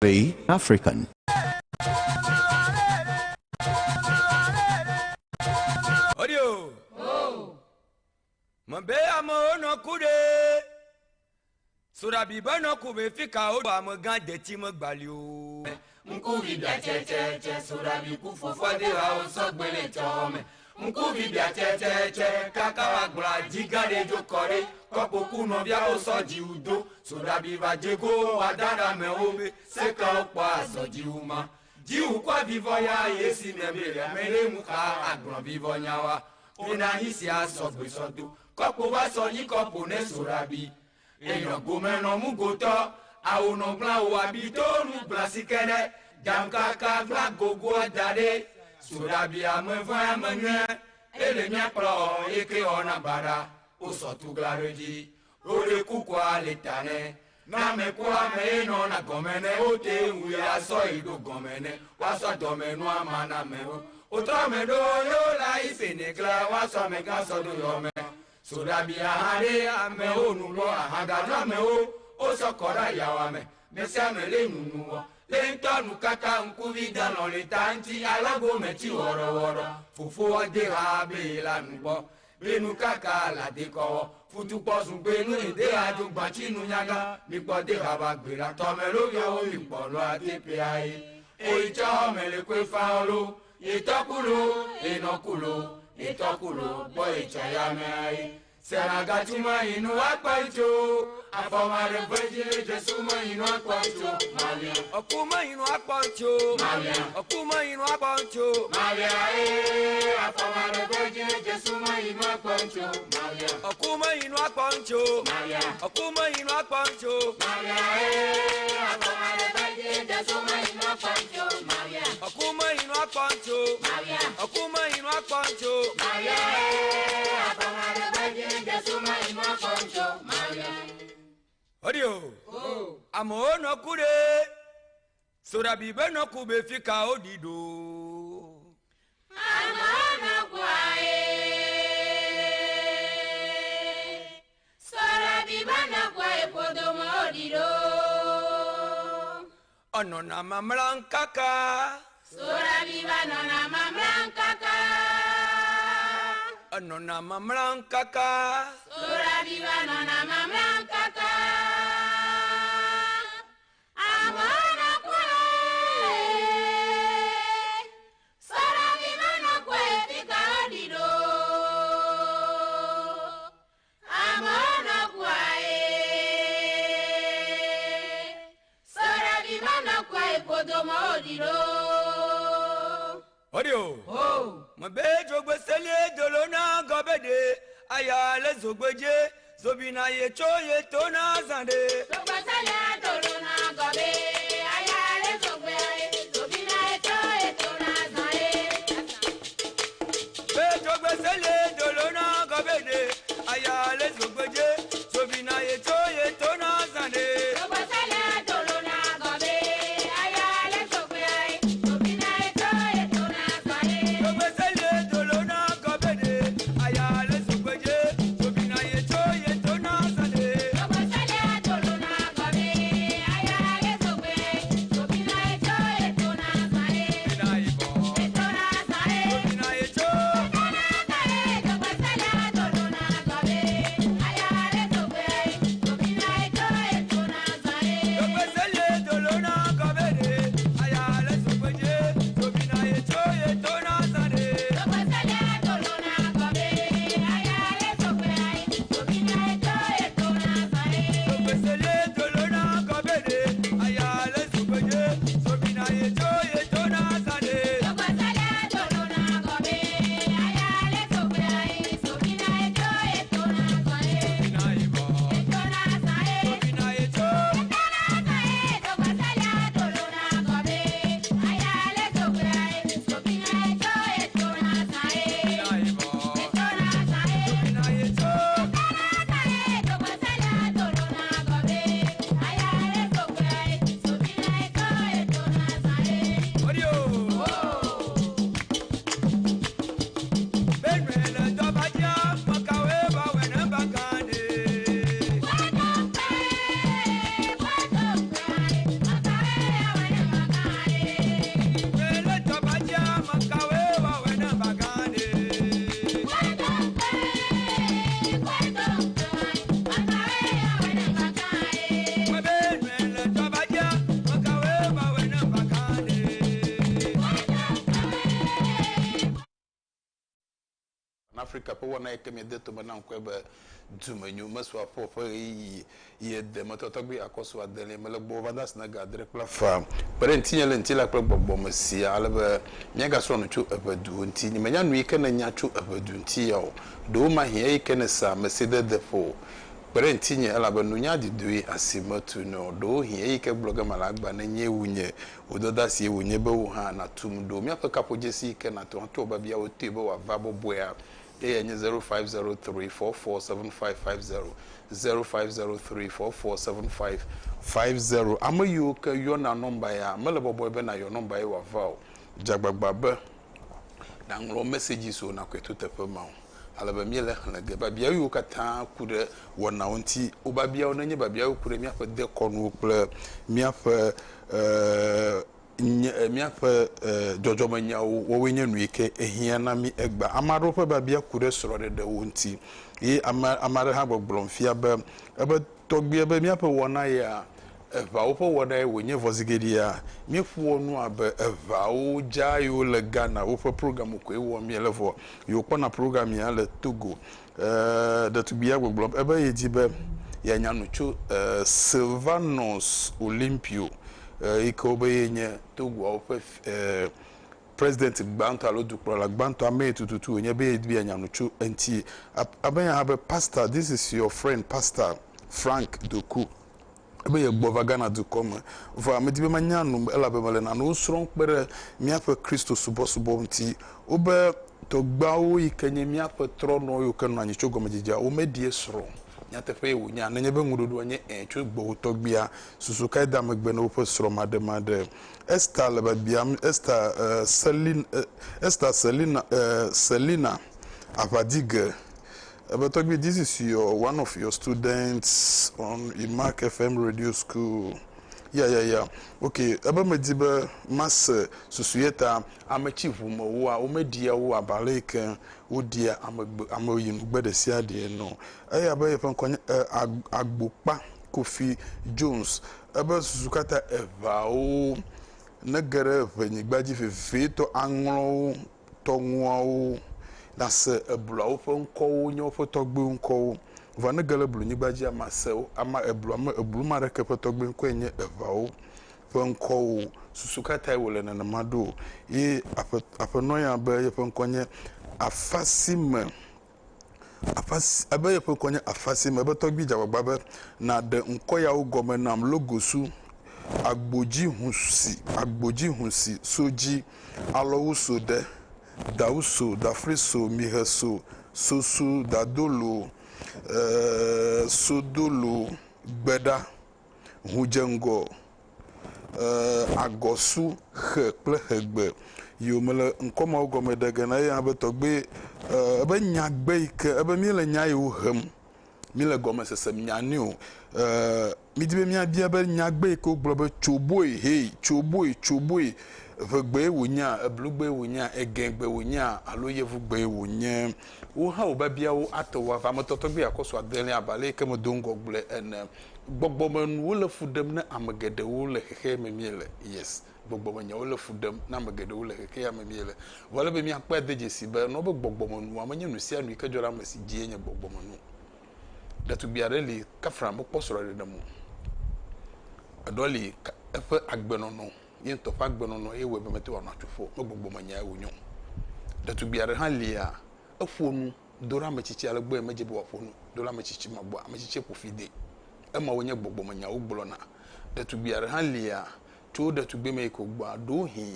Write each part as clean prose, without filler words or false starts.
The African. Audio. Oh. Mambe amo no kude. Surabi bano kube fika o ba mo gan de ti mo gbali o. Nkuvi bia che surabi kufofo de wa o so gbele tome. Nkuvi bia che kaka wa gbla jigare jo kore. Kopo kuno bia o so ji udo. Surabi va jego wa dara me obe. Seka opa so ji uma. Ji ukwa vivo ya yesi nebele. Mele muka agbon vivo nyawa. Mina hisi asogbe sodo. Kopo wa so yi kopo ne surabi. Èèyàn gómìnà mú gòtọ́ àwòrán gbọ́n àbí tó nù gbàsíkẹ́rẹ́ jàǹkàkà gbọ́n gbogbo ọ̀dàdé sòdàbí àmọ́fún àmọ́nyẹ́ èlèmíà pọ̀ èké ọ̀nà bàrà ó sọ̀túgàrẹ́jì lórí kúkú àlè tànẹ́ nàmẹ́kú àmẹ́ iná nà gọ̀mẹ́nẹ́ ó tẹ ìwé aṣọ ìlú gọ̀mẹ́nẹ́ wàá sọ dọ̀mẹ́nu àmànàmẹ́ ó òtọ́ mẹ́dọ́ yóò láì fènèkìlá wàá sọ mẹ́ká sọdún yọmẹ́. Surabi ahare ame onuwo ahagadu ame o sokora yawa me mesi ame le nunuwo le ntonu kaka nkuvi dano le tanti alago meti woro fufu ode ha be la nubo benu kaka la de ko futu posun benu ede ajo gbachinu nyaga nipo de ha ba gbera tomelo yo ipolo atepe ai o ijo mele kwe fa olo itokulo enokulo itokulo boy chayame Seragatuma inu akwaito afomare bweje jesuma inu akwaito Malia Okuma inu akwaito Malia Okuma inu akwaito Malia afomare bweje jesuma inu akwaito Malia Okuma inu akwaito Malia Okuma inu akwaito Malia afomare bweje jesuma inu akwaito Malia Okuma inu akwaito Malia Okuma inu akwaito Malia afomare bweje jesuma inu akwaito Malia Audio. Oh. Amo no kure. Surabi beno kube fika odido. Amo no kwae. Surabi beno kwae podomo odido. Ono na mamlankaka. Surabi beno na mamlankaka. Ono na mamlankaka. Surabi beno na mamlankaka. Audio. Oh. Mabe jogbe sele dolona gobede aya le zogbeje zobina ye choye tona zande. Jogbe sele dolona gobe aya le zogbe zobina ye choye tona zande. Be jogbe sele dolona gobede aya le zogbeje zobina ye choye tona zande. Jogbe sele dolona gobe aya le zogbe zobina ye choye tona zande. Jogbe sele dolona gobede aya le zogbeje zobina ye choye tona zande. Jogbe sele dolona gobe aya le zogbe Africa pe wona ekeme de to bana ko be dumanyu maswa popo yi de matotogbi akoso adele melagbo vadas na gadre plafa parenti yele ntila kla gbogbo masi alebe nyega so no chu abadu nti ni manya nu ike na nya chu abadu nti yo do ma hie ike na sa mesede defo parenti nye alaba nu nya didui asimatu no do hie ike bloga malagba na nye wunye ododa si wunye be wo ha na tum do mi apeka pojesi ike na to ba bia otebe wa vabo boya AN 0503447550 0503447550 ama you ka yo na number ya melebo boy be na your number ya wa val jagbagba na ngro messages so na kwetu tepe ma alaba miele na gaba bia you ka ta kude wona wonti obabia onanye babia kure mi afa de konu ple mi afa miafa jojo manya wo wenye nuike ehia na mi egba amaro pa babia kure soro de wonti yi amare ha gbogbomfia ba ebe togbia ba miafa wona ya eva wo pa wona ya wenye vozigedia mifu onu aba eva wo jayo le Ghana wo pa program ko e wo mi levo yo kwa na program ya le Togo de tubia gbogbom ebe yejibe ya nyanuchu Silvanos Olympio ikobe yenye Togo ofe president Gbanto alodukro la Gbanto ame tututu onye be bia nyanuchu enti abanya have pastor, this is your friend Pastor Frank Doku ebe ye gbovagana.com vo amedibe manyanu elabe male na no sron kpere miafe Kristo subo nti obe to gbawo ikenye miafe trono yo kanu anyi chogomejija o medie sro nyatefe wunya na nyebe ngudodo anye chugbo togbia susukai damegbe na opo sro mademade Esther lebabiam Esther Selina Avadige. But this is one of your students on Imark FM Radio School. Yeah. Okay. Aba medibe mas susuyeta amachivu mo wa omedia wo abaleke odia amoyin gbede sia de no. Aba yefa kwanya agbopa Kofi Jones. Aba susukata eva o negere venigbaji feto anwo tonwo na se ebula ofo nko nyo foto gbe nko vane gele bulu nyigbaji ama se ama ebulu ma reke foto gbe nko enye evao fo nko susukata wole na mado e afeno ya be ye fo nkonye afasime abe ye fo nkonye afasime be to gbi jawagba na de nko ya ugome nam logosu agboji hunsi soji alowuso de dauso dafriso miheso sosu dadolo sodolo gbeda hujengo agosu he ple hegbe yomele nkoma ogomedege na ya betogbe ebe nyagbe ike ebe mile nyayo hem mile gome sesem nyaniu midibe mia bia be nyagbe ike oglobe choboi hey choboi vegbe wonya eblugbe wonya egengbe wonya aloyevugbe wonya wo ha obabia wo atowa famototogbe akoso adele abale ke modongo gble en gbogbomenu wo le fudem na amegede wo le hehe memiele yes gbogbomenya wo le fudem na amegede wo le hehe ya memiele wala be mi akpa dejesi be no be gbogbomenu amanye nu sia nu ikejora masi jienye gbogbomenu datu biareli kafra mo posoro de mu adoli efe agbenono yin to fa gbenono ewe be mete wana twofo gbogbomenya wonyo datu biare halia afonu dora machichi alagbo majebe wafonu dora machichi magbo amachichi kofide ema wonye gbogbomenya ogbolo na datu biare halia to datu gbe me ko gba do hi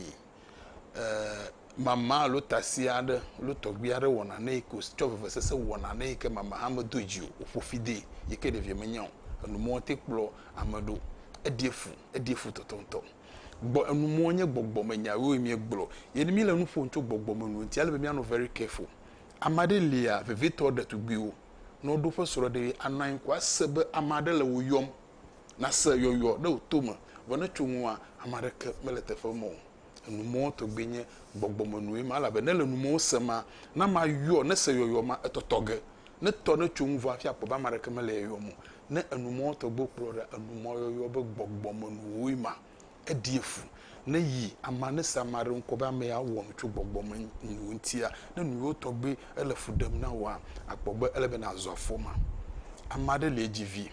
mama lo tasiade lo togbiare wona na iko chove sese wona na ike mama hamadu ji ofofide yeke de vie menyan no monte kplo amado ediefu totonto gbo anu monye gbogbomenya we mi gblo ye ni mi le nu fo nto gbogbomenu nti ale be mi ano very careful amade lia vevito de to gbiwo no do fo soro de anan kwa sebe amade le wo yom na se yoyo de otoma wona twunwa amade ke melete fo mo anu mo to gbenye gbogbomenu ma ala be ne le nu mo sema na ma yo ne se yoyo ma etotoge ne to ne twunwa afia po ba amade ke mele yo mo ne anu mo to gbokro de anu mo yoyo be gbogbomenu ma ediefu na yi amane samare nkoba me ya wo mtwe gbogbom ntia na nuyo togbe ele fudam na wa akpogbe ele be na azofo ma amade le GV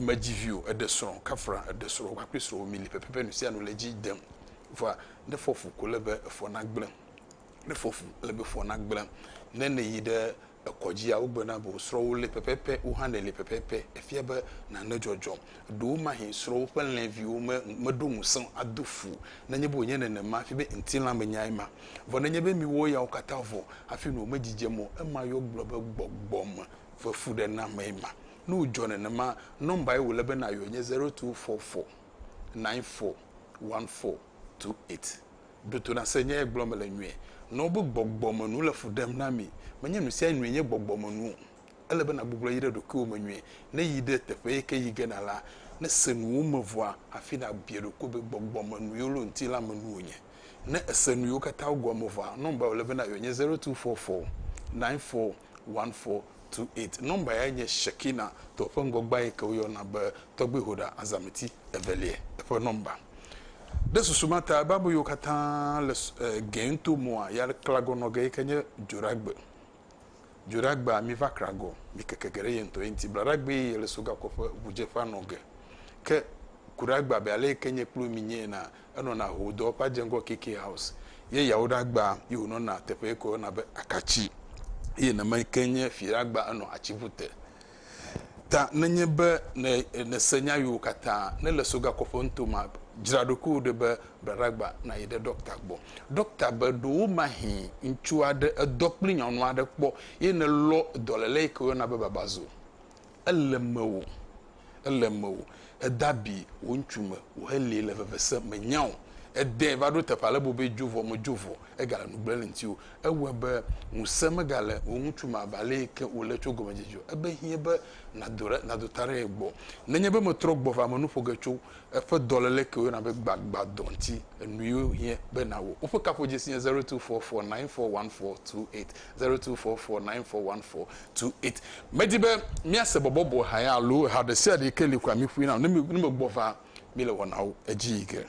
ma GV o de soro kafra de soro kwapesoro mili pepepe no sia no le gi dem va de fofu ko lebe fo na gblen de fofu lebe fo na gblen na ne yi de ekoji a ugbena bo soro le pepepe u hande le pepepe efiebe na na jojo do ma hin soro pen levi o ma do musan adofu na nyebo nye ne ma fi be ntila manyai ma vo na nyebe mi wo ya okatavo afi no ma jijemo e ma yo gbobe gbogbom for food na ma no join na ma number e wo lebe na yo nye 0244 941428 do na se nye gblom le nwie no bu gbogbom no le fudem na mi manya no sia nwenye gbogbom no ele be na gbogbo yire do ko manwe na yide tefe ke yige na la na senu mavoa afi na biero ko be gbogbom no yolo ntila manu onye na senu yo kata ogwo mavoa number ele be na yo nye 0244 941428 number ya nye Shekina to pongo gba ke yo na be togbe hoda azamiti evelie for number de susumata babu yo kata le gento moa ya klagono ge kenye juragba mi va krago mi kekegere yento enti blaragbe yele suga ko bujefa noge ke kuragba be ale kenye klu minye na eno na hodo pa jengo kiki house ye yaudagba yu no na tepe ko na be akachi ye na mai kenye firagba eno achivute ta nenye be ne senya yu kata ne le suga ko fonto ma jiradoku de be blaragba na yede doctor be do mahi nchu ade dokpli nyanu ade kpo ye ne lo dolele ko na be babazo elemewo edabi wonchume wo hele le vevese menyaw ede va do tepale bo be juvo mo juvo e gala no gbele ntiu e webe museme gale wonchuma bale ke wole chogo majejo e be hie be na dotare egbo nenye be mo trogbo va mo no fogecho e fe dolele ke na be gbagba donti enuyo hie be na wo ofo kapo jesi 0244941428 0244941428 medibe miase bobobo haya lo ha de se de kele kwa mi fu na ne me gbofa mi le wona wo ejige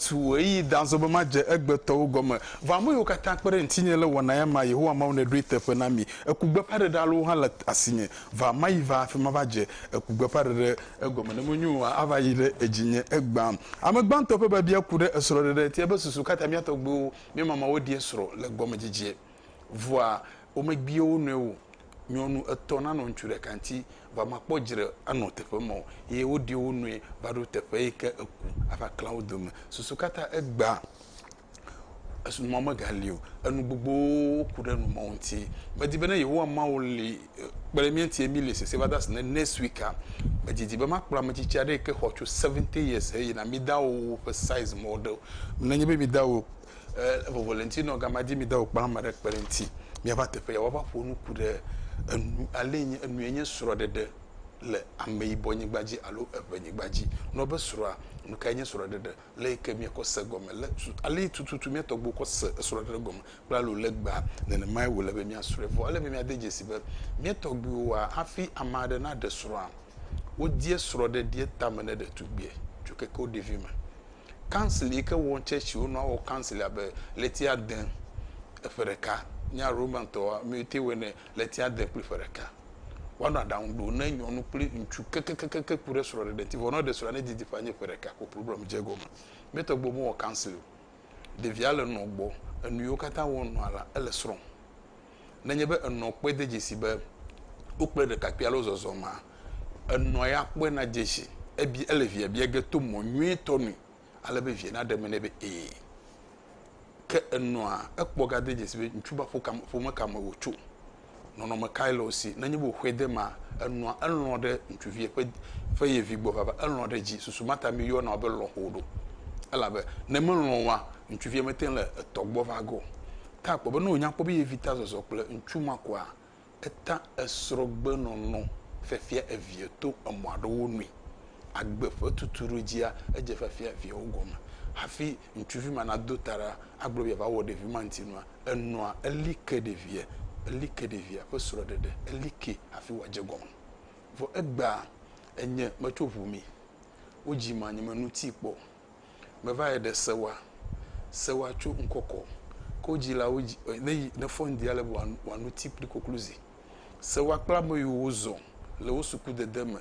tu yi danzo be maje egbeto gome va mo yo kata kpere ntinyele wona ya ma yeho ama wona drite fe na mi ekugbe pare dalo ha la asinye va mai va fe ma vaje ekugbe pare egome ne monyu ava yire ejinye egba amegba nto pe ba bia kude esoro de tie be susu kata mi atogbo mi mama wodi esoro le gome jije voa o megbie o nu nyonu etona no ntwure kanti va makpo jire ano tefe mo ye wodi o nu va do tefe ke eku afa cloudum susukata egba asu mama galio anu gbogbo kuda no monti badi bena ye wo ma wo le peremienti emile se va das next week badi be makpra ma chichi ade ke hocho 70 years e na mi da o size model na nyebe mi da o Valentino gamadi mi da o kpa ma rek parenti mi ava tefe ya wa ba fo nu kuda alenye anuenye soro dede le ameyibɔ nyigbaji alo eve nyigbaji no be sroa no ka nye sro dede le ke mi ko se gome le ale tututu mi to gbo ko se sro dede gome bla lo le gba ne mai wo le be mi asre vo ale be mi ade jesi be mi to gbo wa afi amade na de sroa wo die sro de die tamene de tubie juke ko devi ma cancel ke won church wo no wo cancel abe letia den efereka nya roman to mi te wene letia den prefereka wana download na nyonu pli nchu kekekeke pure soro de ti vono de soro na didi fanye fereka ko problem jego ma meto gbo mo cancel de viale no gbo enu yo kata won no ala ele soro na nyebe eno pe de jesi be o pe de kakpia lo zozo ma eno ya pe na jeshi ebi elevia bi egeto mo nwi tonu ala be vie na de me ne be ke eno a ekpo ga de jesi be nchuba fo makama wo chu no me kailo si na nyibo hwede ma eno de ntuvie fa ye vigbo baba eno de ji susumata mi yo na obelo hodo ala be na me no wa ntuvie meten le togbo vago ta kpo be no nya kpo be ye vita zozo kple ntuma kwa eta esrogbe no fefia evie to amoado wonui agbe fo tuturu jia eje fefia vie ogoma hafi ntuvie mana dotara agbo bia ba wo de vimanti no eno a elike de vie elike de via ko soro dede elike afi waje gom vo egba enye matofumi oji manye manuti kpo me va de sewa chu nkoko ko ji la oji ne fondi ale wanu tipli conclusi sewa kla mo yuzo le osuku de deme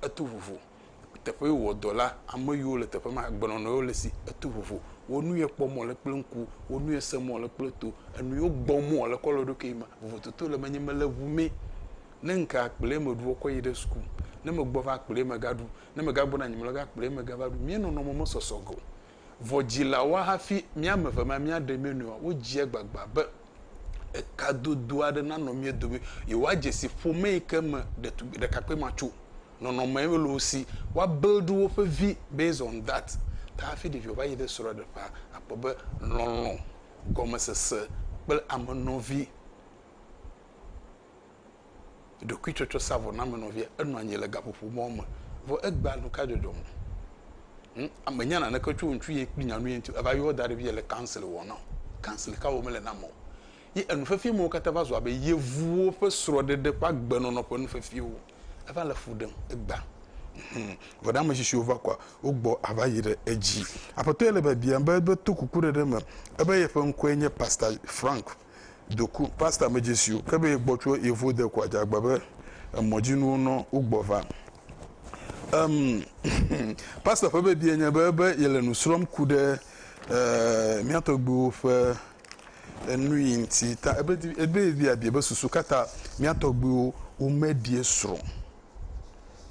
atuvuvu tefe wo dola amoyu le tefe ma gbono no le si atuvuvu wonu ye kpomo le plenku wonu ye semo le pleto enu yo gbomo le kolodo keima vototo le manyeme le vume ne nka akple modu ko yide sku ne me gbova akple me gadu ne me gabo na nyimle ga akple me gadu mi no no mo sosogo vojila wa hafi mi amefa ma mi ade menu wo jie gbagba be e kadodo ade na no mi dobe ye wa jesi fome ikema de kakpe machu no me lo si wa build wo fa vi based on that ta fi de va yede soro de pa apobe non comme c'est bel amnovi de kuichocho savo na amnovi enu anyele gapopo mo vo egba no ka dodom amanya na ka twu ntwi ye kpinya no yenti aba yo dare bi le cancel wo no cancel ka wo mele na mo ye enu fa fi mo ka ta bazo abe ye vuo fa soro de pa gbe no no pa enu fa fi wo ava la fudem egba voda mo shishi over kwa ogbo abayire eji apoto ele ba bia ba to kukure de ma aba ye fa nkwenye pastor Frank doku pastor majesio ka be gbotwo evo de kwa jagba ba mojinu no ogbova pastor fa be bia nya ba yele no srom kude miato gbo fa enui nti ta ebe bia bia ba susu kata miato gbo o medie sro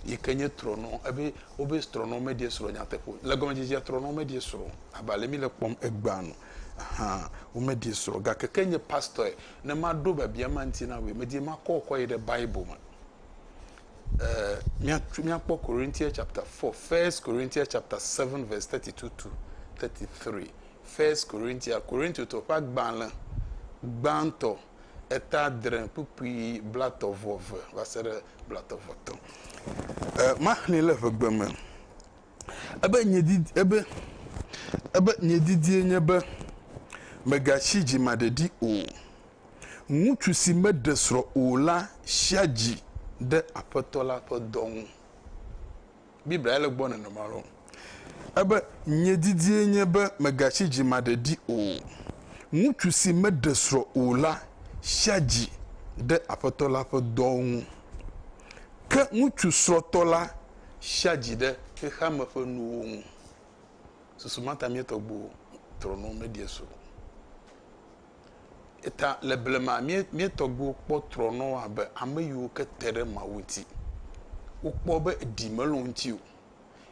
yekenye trono ebe obe trono medie sro nya tepo la gomeji trono medie sro abale mi le pom egbanu o medie sro ga kekenye pastor na ma do ba bia manti na we medie ma kokko ye the bible ma mi akpo Corinthians chapter 4 1 Corinthians chapter 7 verse 32 to 33 1 Corinthians to pa gbanlan gbanto eta dren pupi blato vove va ser blato voto ma ni le gbeme ebe nyedidi nyebe megachiji madedi o mutu si medesro o la shaji de apotola podon biblia le gbona no maro ebe nyedidi nyebe megachiji madedi o mutu si medesro o la shaji de apotola podon ke mutu srotola shaji de ke khama fo nu susumata mieto gbo trono medieso eta leblema mieto gbo po trono abe ameyu ke tere mawuti ukpo be di melonti o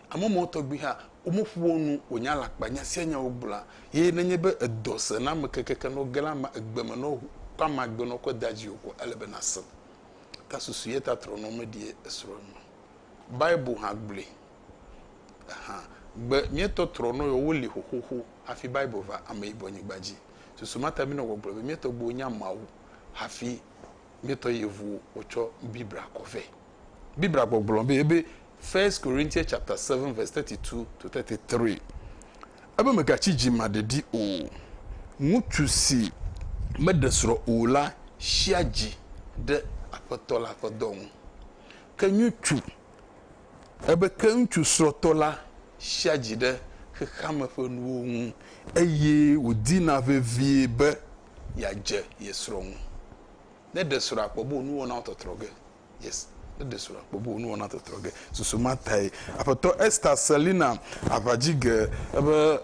amomo to gbi ha omofuonu onyala kpanya senya ogbula ye nenye be edose na mekekeke no gela ma egbeme no kwama gbe no ko daji oko elebena se ta susu ye ta trono medie esro no bible ha gbule gbe mieto trono yo woli hohoho afi bible va ameibo nyigbaji susu mata mi no gbule mieto gbo nya mawu afi mieto yevu ocho bibra kove Bibra gbogbolo ebe 1 Corinthians chapter 7 verse 32 to 33. Ebe megachi jimadedi o mutu si medesro ola shiaji de apotola kodong. Kenyu tu ebe kenyu srotola shiaji de kekame fonu eye udina vevie be yaje yesrong. Ne desro akpobo nu wona ototroge. Yes. De sura bobo nu wona totroge susuma tai apoto Esther Selina avajige ebe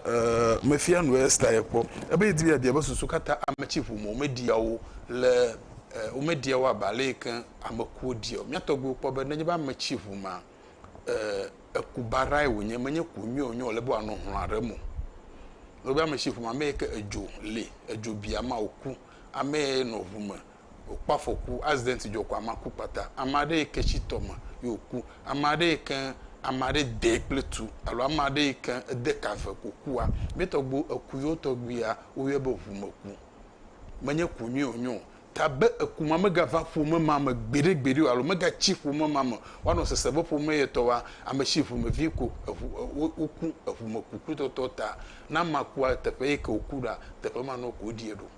mefia no Esther yepo ebe yidi de ebe susu kata amachifu mo mediawo le o mediawo abale kan amaku dio miatogbo po be nanye ba amachifu ma akubarai wonye manye kunyo onyo le bo anu hunare mu lo be amachifu ma me ka ejo bia ma oku ame no vuma okpafoku accident joko amaku pata amade kechi toma yoku amade kan amade de pletu alo amade kan de kafe kokua betogbo akuyo togbia oyebe ofumoku manye kunyi onyo tabe akuma mega va fumo mama gbere alo mega chifu mama wano sesebo fumo yetowa amashifu meviko oku ofumoku kutotota na makwa tepe ke okura tepe mano ko diedo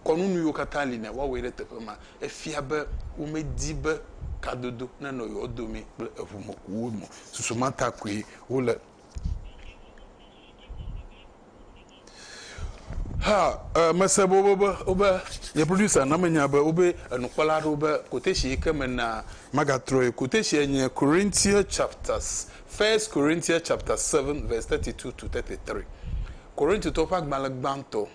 konunu yo katali na wa wele tepema efiabe umedibe kadodo na no yo domi evumoku mo susuma takwe wole ha masabo oba ya producer na manya ba obe nukwala do ba koteshi kemena magatroy koteshi enye Corinthians chapters 1 Corinthians chapter 7 verse 32 to 33 Corinthians to pak malagbanto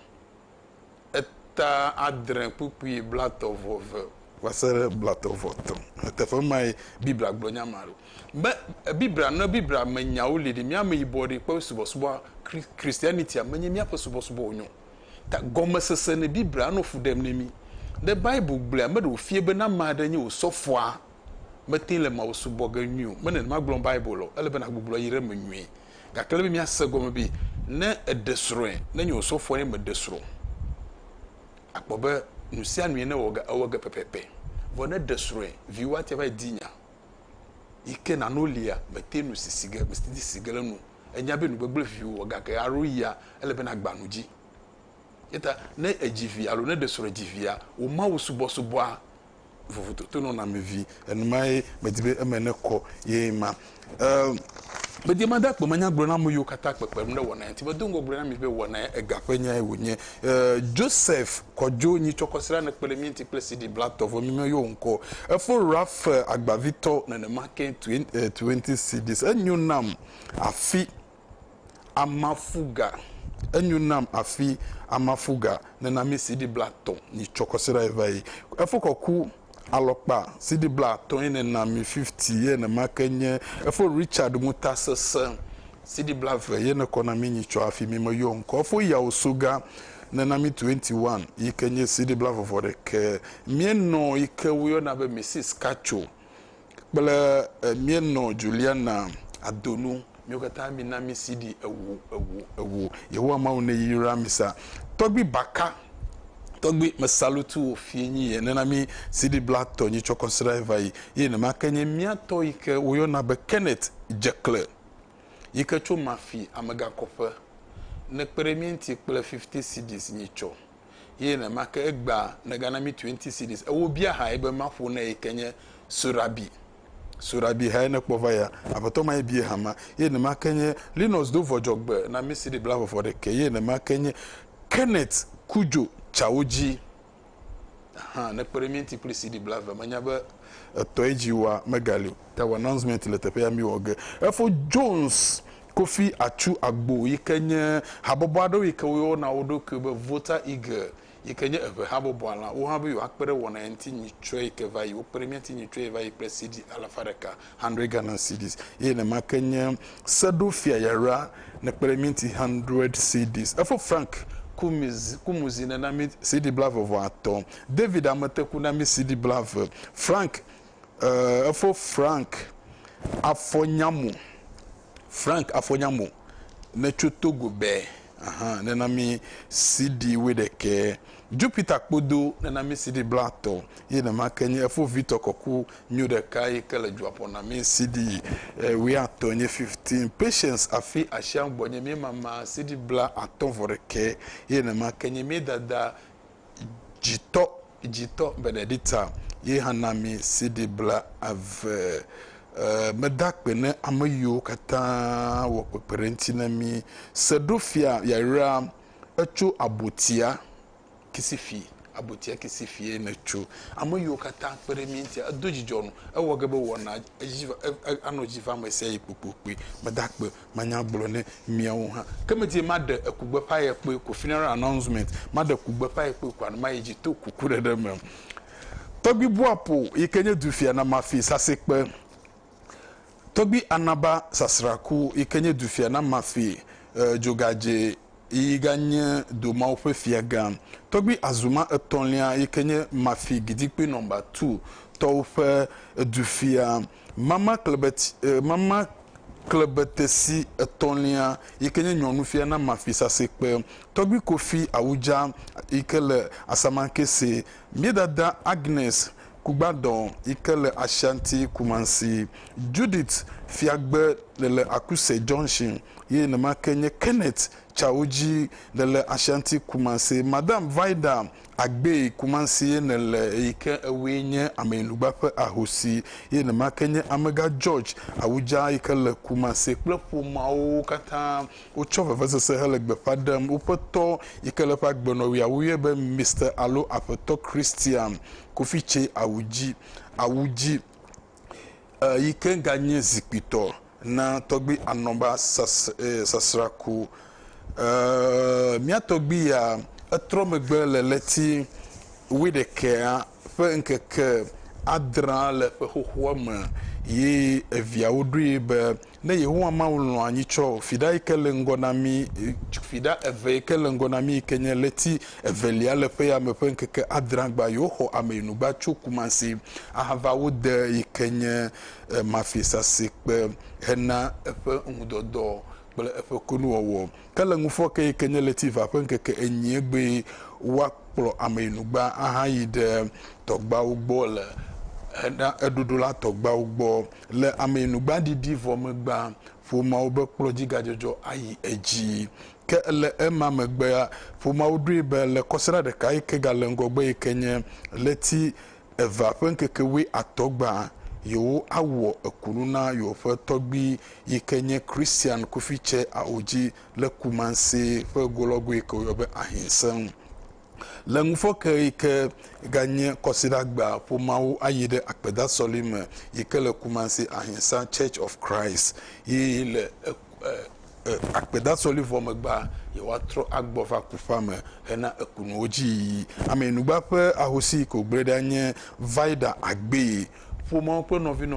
ta adren pupi blat of wasere blat of otom te for my bibla glonya maro ba bibra na bibra manya olidi mi am yibodi kwa subosubo Christianity amanya mi afa subosubo onyo ta gomesese ne bibra no fudem nemi the Bible bla me do fie be na madanyi osofoa metin le ma osubo ganyu me ne ma glon Bible lo ele be na gbuglo yire manwi ga kele mi asego bi na edesro na nyi osofo ne medesro akpobe nusia nwe na woga pepepe vona destroy viwa tia dinya ike na nolia metenu sisiga mestidi sigala nu enya be nu begbele viwo woga ka aro ya elebe na gbanuji eta na ejivi alo na destroy jivia o ma wo subo a vovoto to no na mevi enumai medibe emene ko yema bedi manda kpo manya gbro na moyo kata kpekpem na wona nti bedongo gbro na mi be wona egapenya ewonye Joseph kojo nyi chokosira na kpele mi nti plesidi black of mi me yo nko efo raf agbavito na na market 20 cedis enyunam afi amafuga na na mi cedi black to ni chokosira evai efo koku alokpa cedi black to ine na mi 50 ye na makenye efo Richard Mutasese cedi black ye na kona mi nyicho afi mi mo yo nko efo ya osuga na na mi 21 ikenye cedi black for the ke mieno ikewo na be Mrs Kacho bele mieno Juliana Adonu miokata mi na mi cedi ewu yewo ma one yira misa togbi baka togbi mesalutu ofienyi ye na mi cedi black to nyi chokosira evai ye na makenye miato ike woyo na be Kenneth Jekle ike cho mafi amega kofe ne peremienti kple 50 cedis nyicho ye na make egba na gana mi 20 cedis ewo bia ha ebe mafo na ikenye Surabi ha na kpova ya abatoma ebie hama ye na makenye Linus Dovojogbe na mi cedi black for the ke ye na makenye Kenneth Kujo Chaoji na peremienti kple cedi black manya ba toejiwa megali ta announcement le tepe ya mi woge efo Jones Kofi Achu Agbo yikenye habobado yikewo na wodo kebe voter eagle yikenye ebe habobala wo habu yo akpere wona enti nyichwe ikeva yi wo premienti nyichwe eva yi presidi alafareka 100 Ghana cedis ye na makenye Sadofia Yara na premienti 100 cedis efo Frank Kumuzi na mi cedi black of atom David Amateku na mi cedi black Frank efo Frank Afonyamo na Chotogo be nenami CD with the care Jupiter Podo nenami CD blato ye na makenye efo Victor Koku new the kai kele juapo na mi CD we are 2015 patience afi asham bonye mi mama CD bla aton for the care ye na makenye mi dada Jito Benedicta ye hanami CD bla ave medak bene amayo kata wo parenti na mi sedofia yara echo abotia kisifi na echo amayo kata parenti adojijo no ewo gebe wona anojiva ma sei popopwe medak be manya blo ne miawo ha kemeti made akugbe paye pe ko funeral announcement made akugbe paye pe kwa na maji to kukure dem tobi buapo ikenye dufia na mafi sasekpe Tobi Anaba Sasraku ikenye dufia na mafi jogaje iganye doma ofe fiaga Tobi Azuma etonlia ikenye mafi gidikpe number 2 tofe dufia mama klebetesi etonlia ikenye nyonufia na mafi sasekpe Tobi Kofi Awuja ikele asamankese miedada Agnes Kubadon ikele Ashanti Kumansi Judith Fiagbe lele Akuse Junction ye na makenye Kenneth Chauji lele Ashanti Kumansi Madame Vaida Agbe Kumansi ye lele ike ewenye amenubape ahosi ye na makenye Amega George Awuja ikele Kumansi klepo mao kata uchove vese se hele gbepadem upeto ikele pa gbono ya uyebe Mr. Alo Apeto Christian Kofiche Awuji yike ganye zikpito na togbi anomba sasraku mia togbi ya etromegbe leleti wideke fe nkeke adra le fe hohome ye evia odri be ne yehu ama wonu anyicho fida ikele ngonami fida eve ikele ngonami kenye leti evelia le pe ya mepe nkeke adrangba yoho amenuba chukumansi ahava wode ikenye mafisa sikpe hena efe ngudodo bele efe kunu owo kele ngufo ke ikenye leti va pe nkeke enyegbe wa kplo amenuba ahayide togba ugbole edudula togba ugbo le amenugba didi vomegba foma obe kplojiga jojo ayi eji ke le ema megba foma udribe le kosera de kai ke galengogbe ikenye leti eva penkeke we atogba yo awo ekununa yo fe togbi ikenye Christian Kofiche Aoji le Kumansi fe gologwe ko yobe ahinsan Langufo ke ganye kosidagba pomawo ayide akpeda solime yikele Kumansi Ahinsa Church of Christ yile akpeda solivo megba yewatro agbofa kufame hena ekunoji amenugba pe ahosi ko bredanye Vaida Agbe pomawo pe novi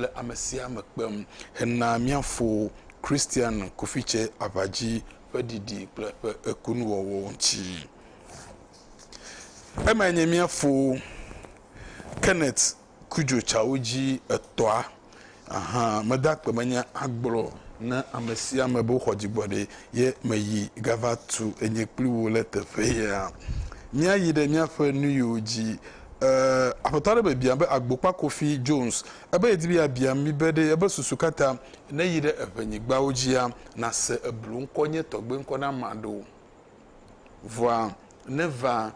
le amesia mekpem hena miafo Christian Kofiche Abaji pe didi pe ekunuwo nchi Emanyemia fo Kenneth Kujo Chauji etoa medakpe manya agbro na amesia mebo hojigbode ye meyi gava tu enyekpliwo letefe ya mia yide mia fa nuyoji apotare be bia be agbokpa Kofi Jones ebe edibi abia mi bede ebe susukata na yide epenyigba ojia na se eblu nkonye togbe nkona mado voa neva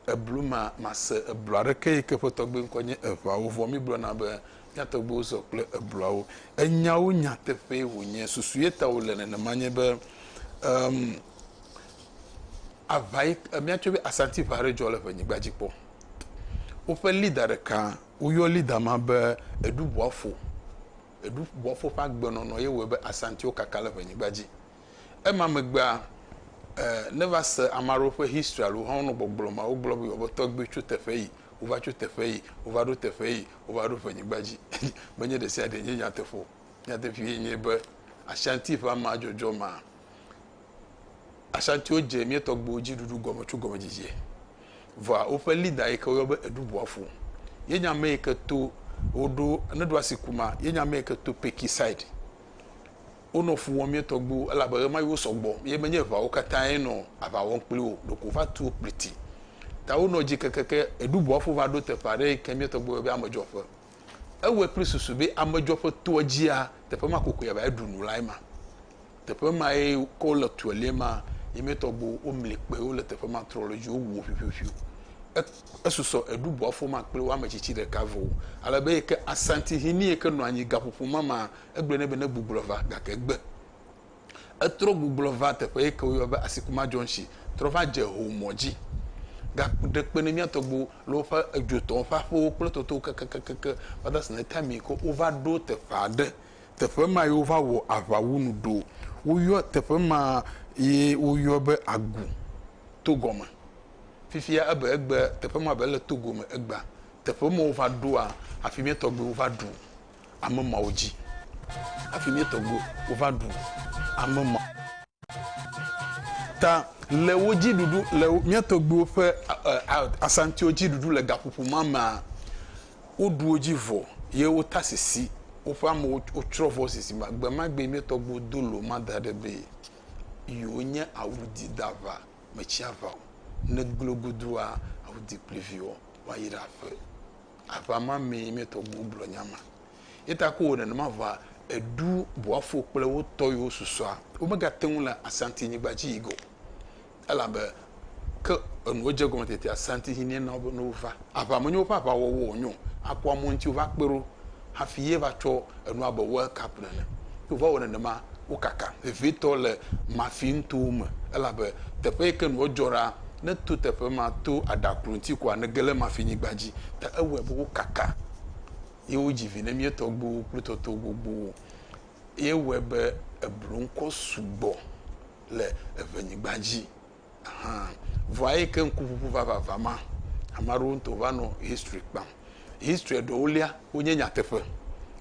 ebluma mase eblare ke fotogbe nkonye eva wo mi blo na be nyatogbe uzo kle eblawo enyawo nyatefe wonye susuyeta wo le na manye be avai miatwe Asante Vare jole venyigbajipo o fe leader ka uyo leader ma be edubuafo pa gbono no ye we be Asante o kakale venyigbaji e ma megba never say amaro for history lo hono bobloma o globo yo togbe chutefei over chutefei over do tefei over do venyigbaji menye de sia de nya tefo nya tefi nye be Ashanti fa ma jojo ma Ashanti o je mi togbo oji dudu gomo chu gomo jije va o fe leader e ka yo be edubuafo ye nya make to odo ne do asikuma ye nya make to Peki side ono fu wo mietogbo ala ba ma yo sogbo ye menye va o katan no aba won pli o do ko va tu pretty ta ono ji kekeke edubo afo va do te pare ke mietogbo bi amajofo ewe prisusu bi amajofo to ajia te pa makoko ya ba edunu laima te pa ma e ko le tuelema ye mietogbo o mlikpe o le te pa matrology o wo fififiu esuso edubo afo ma pli wa machichi de kavo ala be ke asanti hini e ke no anyi gapopo mama egbe ne be ne bublova ga ke gbe etro bublova te pe ke yo ba asikuma jonshi trova je homoji ga de pe ne miatogbo lo fa ejoto fa fo plototo kakakaka others na time ko overdose te fade te pe ma yo va wo avawunu do wo yo te pe ma ye wo yo be agu to goma fifia ebe egbe teƒe ma be le Togo me egba teƒe ma wo va doa afi mi tɔgbe wo va du ame mawo dzi afi mi tɔgbe wo va du ame ma ta le wo dzi dudu le mi tɔgbe wo ƒe asantio dzi dudu le gaƒoƒo ma ma wo du wo dzi vɔ ye wo ta sisi wo ƒe ame wo trɔ vɔ sisi ma gbe ma gbe mi tɔgbe dolo ma da ɖe be yiwo nye awudi dava metsi ava o ne glogudua au di pluvio wa ira fe apa ma me to gblo nyama ita ko ne ma va edu boafo pele wo toyo susua o mega tenula asanti ni gbaji igo ala be ke enu oje gomete asanti hini na obo no va apa mo nyo papa wo wo nyo akwa mo nti va kpero hafiye va cho enu abo world cup na to va wona ma o kaka evito le mafintum ala be tepe ke no jora ne to teƒe ma to adakrunti kwa ne gele ma fini gbaji ta ewe bo kaka ye wo jivi ne mieto gbo plutoto gbogbo ye we be eblonko sugbo le eveni gbaji aha voye ke nkupupu va ma amaro nto va no history kpam history do olia onye nya teƒe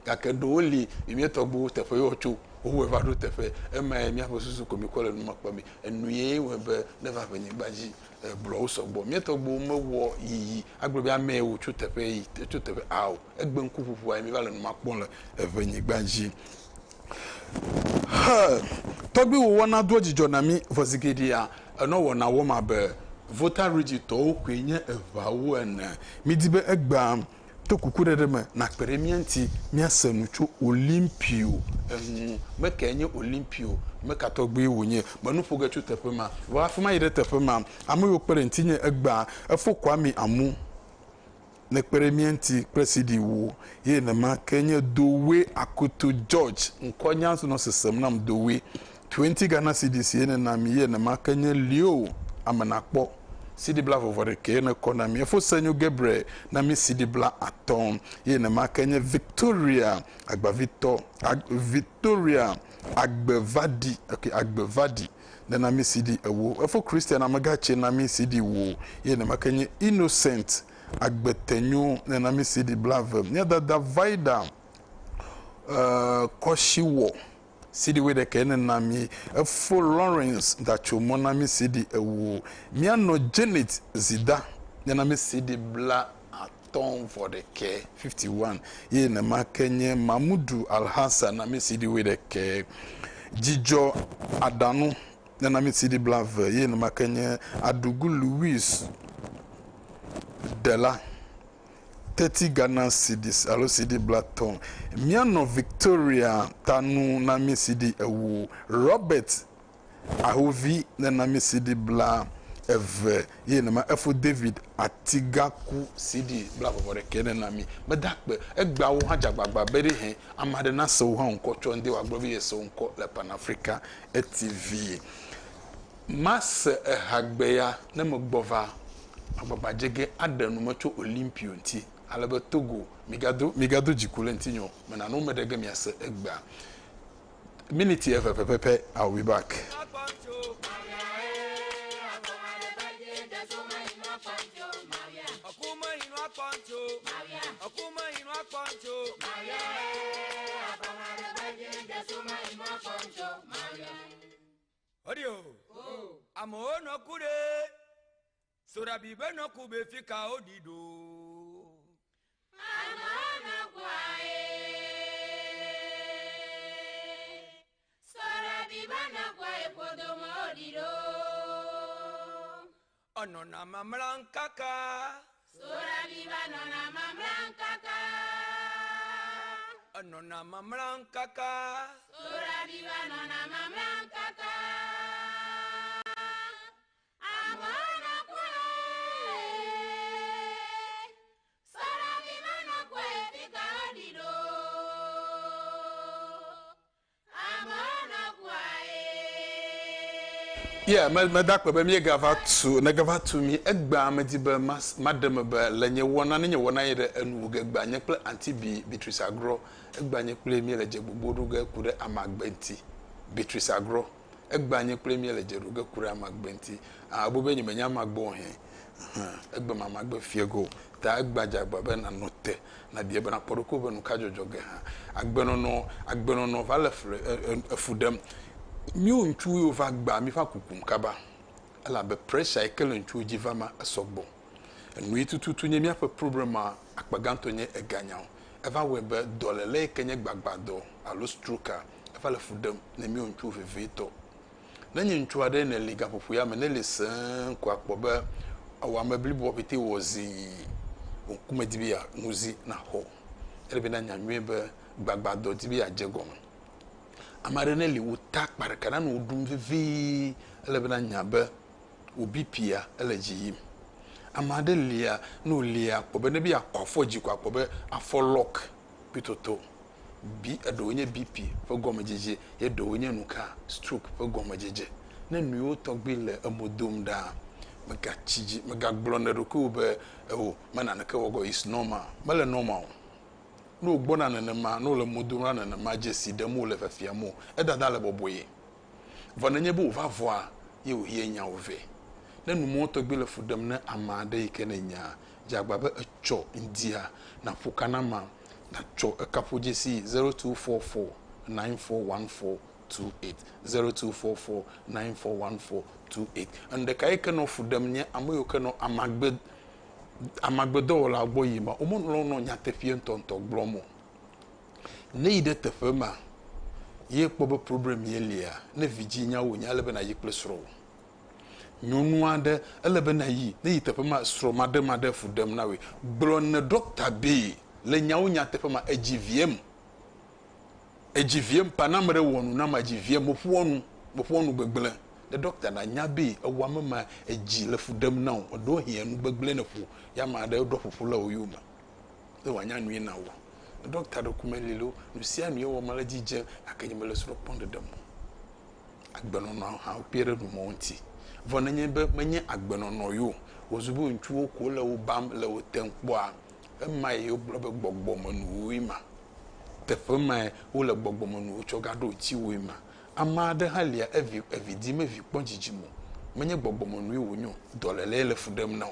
ga ke do oli mieto gbo teƒe yo cho owe va do teƒe ema mi afosusu komikole no makpami enuye we be ne va veni gbaji blo sogbo mietogbo mewo yiyi agbe bia me wo chu teƒe awo egbe nkupupu ai mi va le no makpon le veni gbaji togbi wo wona do jijo na mi vosigedia no wona wo ma be voter register o kwenye evawo ene mi dibe egba to kukure me na peremianti mi asenu chu Olympio me kenye Olympio me katogbe wonye manu foga chu tepema wa fuma ire tepema amu yo perentinye egba efo kwami amu ne peremianti presidi wo ye na ma kenye dowe akoto George nkonya so no sesem nam dowe 20 Ghana cedis ye na mi ye na ma kenye Leo amanakpo Sidi bla vovore ke na kona mi fo sanyo Gabriel na mi sidi bla aton ye na makenye Victoria Victoria Agbevadi okay Agbevadi na mi sidi ewo fo Christian amagache na mi sidi wo ye na makenye Innocent Agbetenyo na mi sidi bla ne da Vida Koshiwo Sidi we de kene na mi fo Lawrence da chomo na mi sidi ewo mi ano Janet Zida na mi sidi bla aton for the care 51 ye na makenye Mamudu Alhassan na mi sidi we de ke Jijo Adanu na mi sidi bla ye na makenye Adugu Louis Dela 30 Ghana cedis alo cedi blaton miano Victoria tanu na mi cedi ewu Robert Ahovi na mi cedi bla eve ye na ma efo David Atigaku cedi bla bobore kene na mi medakpe egba wo hajagbagba beri he amade na so ha nko chonde wa gbobi yeso nko le Pan Africa TV mas hagbeya na mo gbova agbagba jege adanu macho Olympio nti alebe Togo migado jikule ntinyo mena no medege miase egba minute pepepe I'll be back. Odio amo no kure sura bibe no kube fika odido amana kwae Anona mamrankaka. Sura viva nona mamrankaka. Anona mamrankaka. Sura viva nona mamrankaka. Amona kwe. Sura viva no kwe fika dido. Amona kwe. Yeah, my doctor, but me gava to me, egba mediba madam ba lenye wona ne wona yede enu gba nyekle anti Beatrice Agro egba nyekle mi leje gbogboro ga kure amagbenti Beatrice Agro egba nyekle mi leje ruga kure amagbenti abobe nyimenya magbo he egba mama gba fiego ta egba jagba be na note na die be na poroko be nu kajojoge ha agbeno no vale fudem mi ontu yo va gba mi fa kukum kaba ala be pressure ekele ntu jivama asogbo enu itututu nye mi afa problem a akpaganto nye eganyawo eva we be dolele kenye gbagbado alo stroke eva le fudem na mi ontu vevito na nye ntu ade na liga popo ya me ne lesan kwa kpobe awa mabli bo pete wozi okume dibia nuzi na ho elebe na nyanwe be gbagbado dibia jegom amare ne li wuta kparkana no dum vivi elebe na nyabe obi pia eleji amade lia no lia kpobe ne bia kwafo ji kwa kpobe afolok bitoto bi adonye bp fo gomajeje ye donye nuka stroke fo gomajeje na nuo togbile amodom da mega chiji mega blonde roku be o mana na ka wogo is normal male normal no gbona na ma no le modom na ma jesi de mo le fafia mo e dada le boboye vonanye bo va voir ye o hie nya ove na nu mo togbile fudam na amade ikene nya jagbabe echo india na fukana ma na cho ekapoje si 0244 941428 0244941428 and kai kano fudam nya amoyo kano amagbedo la boyi ma o mo no nya tefie ntonto gblomo ne ide tefema ye kpobe problem ye lia na Virginia wo nya lebe na ye plesro nyonu ade elebe na yi ne yitefema sro made fudam na we blon na doctor be le nyawo nya tefema agvm panamre wonu na magvm mofuonu gbegbele the doctor na nyabe awamama agi le fudam na odo hia nu gbegbele na fu ya ma da do fufula oyuma de wanya nwi na wo the doctor dokumelilo nu sia nwi wo mala jije akanyemele soro ponde dam agbeno no ha opere no monti vonanye be menye agbeno no yo ozubu ntuo ko le wo bam le wo tenkpo a emma ye oblobe gbogbo manu ima tefema wo le gbogbo manu chogado ti wo ima amade halia evidi me vi ponjijimo menye gbogbo manu wo nyo dolele le fudem na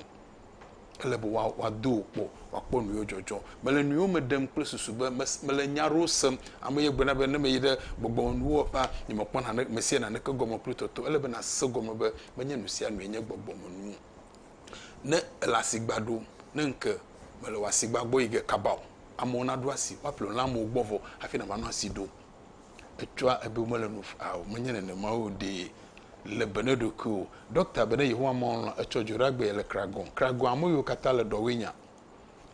ele bo wa do po wa kpo nu jojo mele nu me dem klesusu be mele nyaro sem amaye gbena be ne me yide gbogbo manu wo fa ni mo pon na mesie na ne ka gomo plutoto ele be na se gomo be menye nu sia nu enye gbogbo manu ne elasigbado ne nke mele wasigbagbo ige kabao amona do asi wa plon la mo gbovo afi na manu asido etwa ebe mele no aw menye ne ma o de le benedo ko doctor bene ye ho amon echojura gbe ele kragon amoyo katale do winya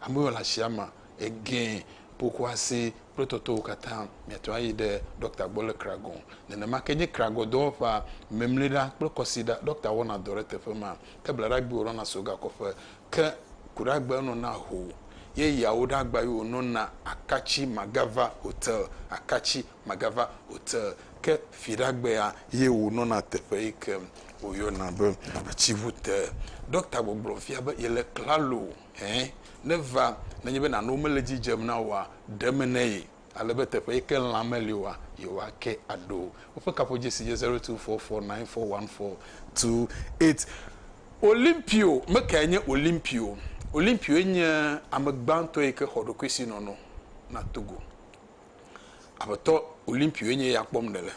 amoyo la shiama again pokwasi prototo kata metwa yi de doctor gbole kragon ne ma kenye kragon do fa memleda prokosida doctor wona dorete fema keblara gbe oro na soga kofa ke kuragbe no na ho ye yawoda gba yo no na Akachi Magava Hotel ke firagbe ya ye wo no na tefe ke oyo na be achivute doctor gbogbo fia be ye le klalo neva na nyebe na no meleji jem na wa demenei alebe tefe ke lameliwa ye wa ke ado ofa kapoje si 0244941428 Olympio mekanye Olympio nye amagbanto eke hodokwesi no na Togo abato Olympio nye yakpom dele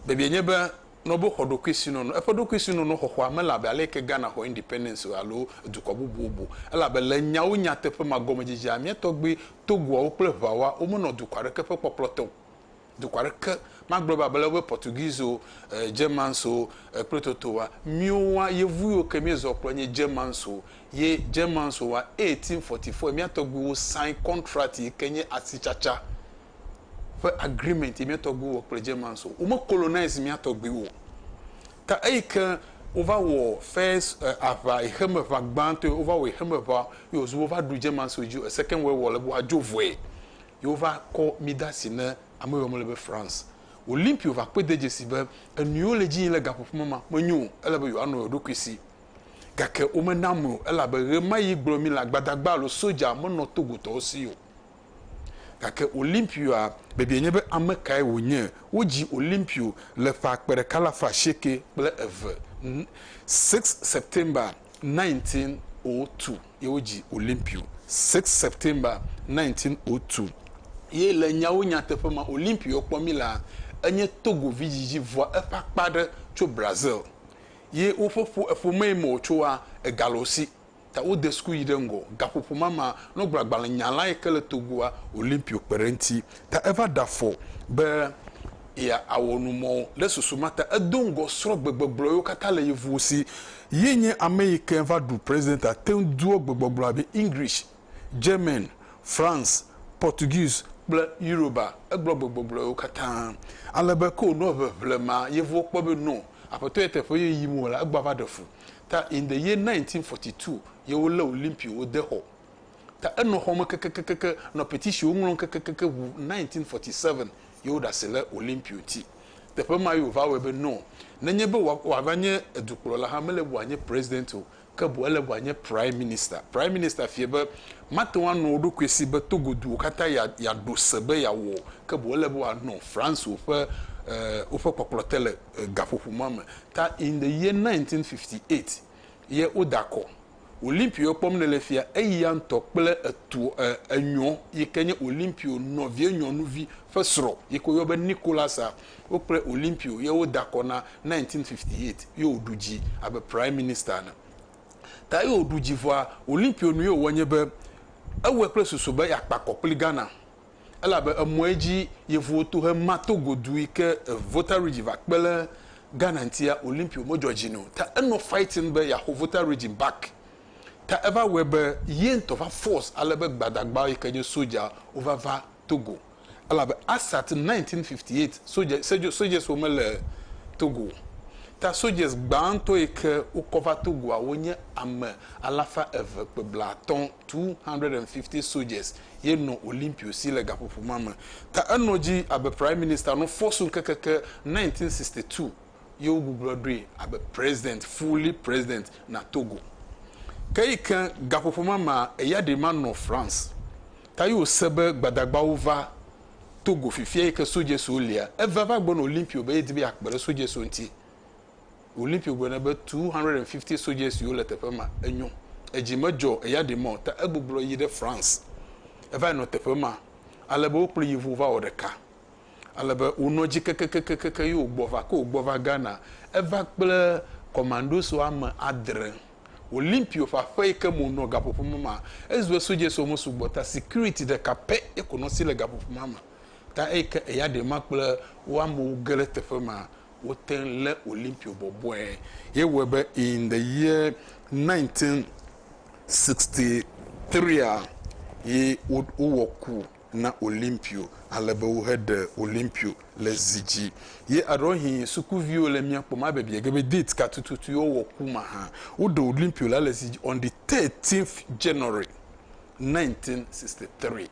bebe nye be no bo hodokwesi no efodokwesi no hoho amela be aleke Ghana ho independence alo dukobububu ala be le nyawo nyatefe magomejija mi togbe Togo o plevawa o mo no dukware kefe poploto do kware ka magloba belewe Portuguese o German so pretotowa miwa yevu yo kemizo kwenye German so ye German so wa 1844 miatogbu sign contract kenye asichacha for agreement miatogbu wo kwenye German so umo colonize miatogbu wo ta eika over war first ava ihemeva gbanto over we ihemeva yo zo over do German so ju second world war lebo ajovwe yo over ko midasi na amoyo mo lebe France Olympio va pe deje sibe enu leji ile gapofuma manyu elebe yo anu do kwesi gake o menamu elabe remayi gbromi la gbadagba lo soja mo no Togo to si yo gake Olympio a bebe nyebe amakai wonye woji Olympio le fa pere kala fa sheke ple eve 6 September 1902 yoji Olympio 6 September 1902 ye le nyawo nyatefema Olympio kpomila enye Togo vijiji voa efa kpade tso Brazil ye ofofo efomemo tsoa egalosi ta o de school yidengo gapopo mama no gbagbala nyala ekele Togoa Olympio parenti ta eva dafo be ya awonumo le susumata edongo sro gbegbeglo yo kata le yevusi yenye American va du president aten duo gbegbeglo abi English German France Portuguese ble Yoruba egblogbogblo yo kata alebe ko no vlema yevu kpobe no apoto etefo ye yimo la egbava defu ta in the year 1942 ye wo le Olympio de ho ta eno ho kekekeke no petition ngron kekekeke 1947 ye wo da sele Olympio ti tefe ma yo va we be no nenye be wa banye edukuro la ha mele bo anye president o ka bo ele bo anye prime minister fie be matwa no do kwesi be Togodu kata ya do sebe ya wo ka bo ele bo no France o fe popolotele gafofu mama ta in the year 1958 ye odako Olympio pomne le fia eyanto ple etu enyo ye kenye Olympio no vie nyonu vi fesro ye ko yobe Nicolas o pre Olympio ye odako na 1958 ye oduji abe prime minister na ta ye oduji voa Olympio no ye wonyebe ewe ple susobe ya pakopli Ghana alabe amoeji yevu to he matogo duike voter regime akpele Ghana ntia Olympio mojojino ta eno fighting be ya ho voter regime back ta ever webe yent of a force alabe gbadagba ikenye soldier over va Togo alabe asat 1958 soldiers womele Togo ta soldiers gbanto ike ukova Togo awonye ame alafa eve pe blaton 250 soldiers ye no Olympio si le gapofu mama ta enoji abe prime minister no force kekeke 1962 ye ogbubrodre abe president fully president na Togo kai kan gapofu mama eyade man no France ta yo sebe gbadagba over Togo fifie ke soldiers olia evava gbon Olympio be yedibi akbere soldiers onti Olympio gbe be 250 soldiers yo letefema enyo ejimajo eyade mo ta egbubro yide France eva no tefema alebe opri yivu va odeka alebe unoji kekekekeke yo gbova Ghana eva kple commandos am adre Olympio fa fe ke mo no gapopo mama ezwe soje so mo sugbota security de kape ekonosi le gapopo mama ta eke eyade makple wa mo gele tefema woten le Olympio boboe ye webe in the year 1963 ye uwoku na Olympio alebe wo head Olympio le ziji ye arohi sukuvio le miapo mabebi egebe date ka tututu yo woku ma ha wo de Olympio la le ziji on the 13th January 1963